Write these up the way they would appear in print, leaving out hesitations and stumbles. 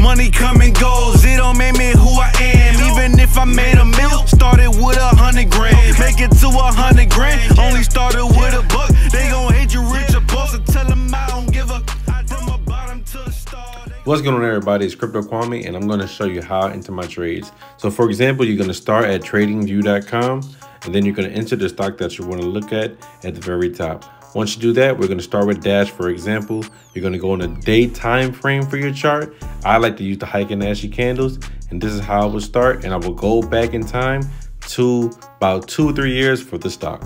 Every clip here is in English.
Money come and goes, it don't make me who I am. Even if I made a mil, started with 100 grand. Make it to 100 grand, only started with a buck. They gon' hate you rich or poor, so tell them I don't give a. From the bottom to the start. What's going on, everybody? It's Crypto Kwame, and I'm going to show you how I enter my trades. So for example, you're going to start at tradingview.com, and then you're going to enter the stock that you want to look at the very top. Once you do that, we're going to start with Dash. For example, you're going to go in a day time frame for your chart. I like to use the Heikin-Ashi candles, and this is how I will start, and I will go back in time to about 2 or 3 years for the stock.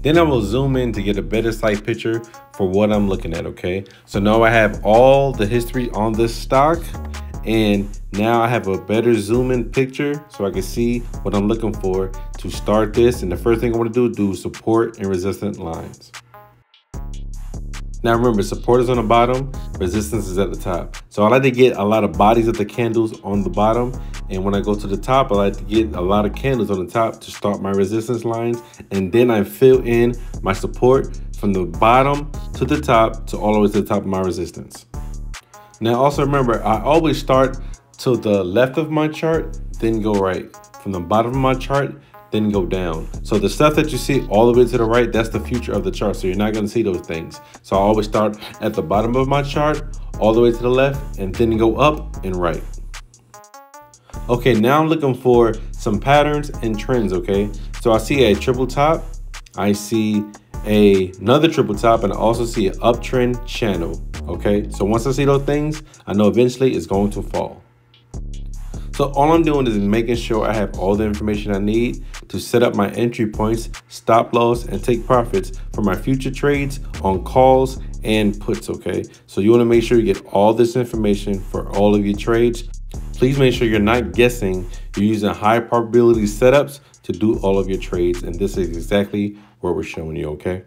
Then I will zoom in to get a better sight picture for what I'm looking at, okay? So now I have all the history on this stock, and now I have a better zoom in picture so I can see what I'm looking for to start this. And the first thing I want to do is do support and resistance lines. Now remember, support is on the bottom, resistance is at the top. So I like to get a lot of bodies of the candles on the bottom, and when I go to the top, I like to get a lot of candles on the top to start my resistance lines, and then I fill in my support from the bottom to the top to all the way to the top of my resistance. Now also remember, I always start to the left of my chart, then go right. From the bottom of my chart, then go down. So the stuff that you see all the way to the right, that's the future of the chart. So you're not gonna see those things. So I always start at the bottom of my chart, all the way to the left, and then go up and right. Okay, now I'm looking for some patterns and trends, okay? So I see a triple top, I see another triple top, and I also see an uptrend channel, okay? So once I see those things, I know eventually it's going to fall. So all I'm doing is making sure I have all the information I need to set up my entry points, stop loss, and take profits for my future trades on calls and puts, okay? So you wanna make sure you get all this information for all of your trades. Please make sure you're not guessing. You're using high probability setups to do all of your trades, and this is exactly what we're showing you, okay?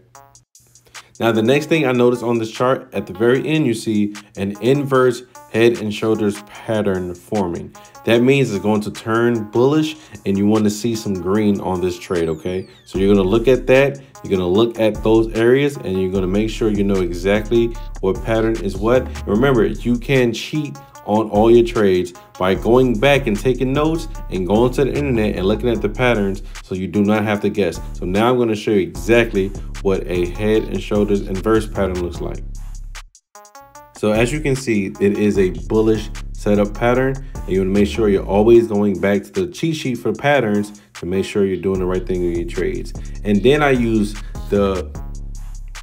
Now, the next thing I noticed on this chart, at the very end, you see an inverse head and shoulders pattern forming. That means it's going to turn bullish, and you want to see some green on this trade, okay? So you're going to look at that, you're going to look at those areas, and you're going to make sure you know exactly what pattern is what. And remember, you can cheat on all your trades by going back and taking notes and going to the internet and looking at the patterns, so you do not have to guess. So now I'm going to show you exactly what a head and shoulders inverse pattern looks like. So as you can see, it is a bullish setup pattern, and you want to make sure you're always going back to the cheat sheet for patterns to make sure you're doing the right thing with your trades. And then I use the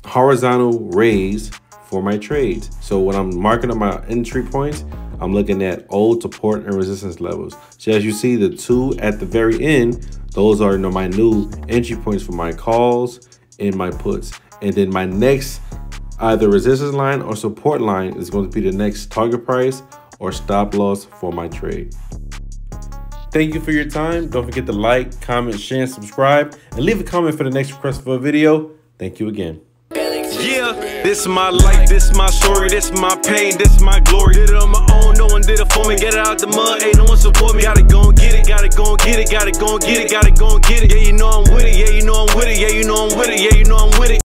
horizontal raise for my trades. So when I'm marking up my entry points, I'm looking at old support and resistance levels. So as you see, the two at the very end, those are my new entry points for my calls and my puts. And then my next either resistance line or support line is going to be the next target price or stop loss for my trade. Thank you for your time. Don't forget to like, comment, share, and subscribe, and leave a comment for the next request for a video. Thank you again. Yeah, this is my life, this is my story, this is my pain, this is my glory. Did it on my own, no one did it for me. Get it out the mud, ain't no one support me. Gotta go and get it, gotta go and get it, gotta go and get it, gotta go and get it. Yeah, you know I'm with it, yeah, you know I'm with it, yeah, you know I'm with it, yeah, you know I'm with it.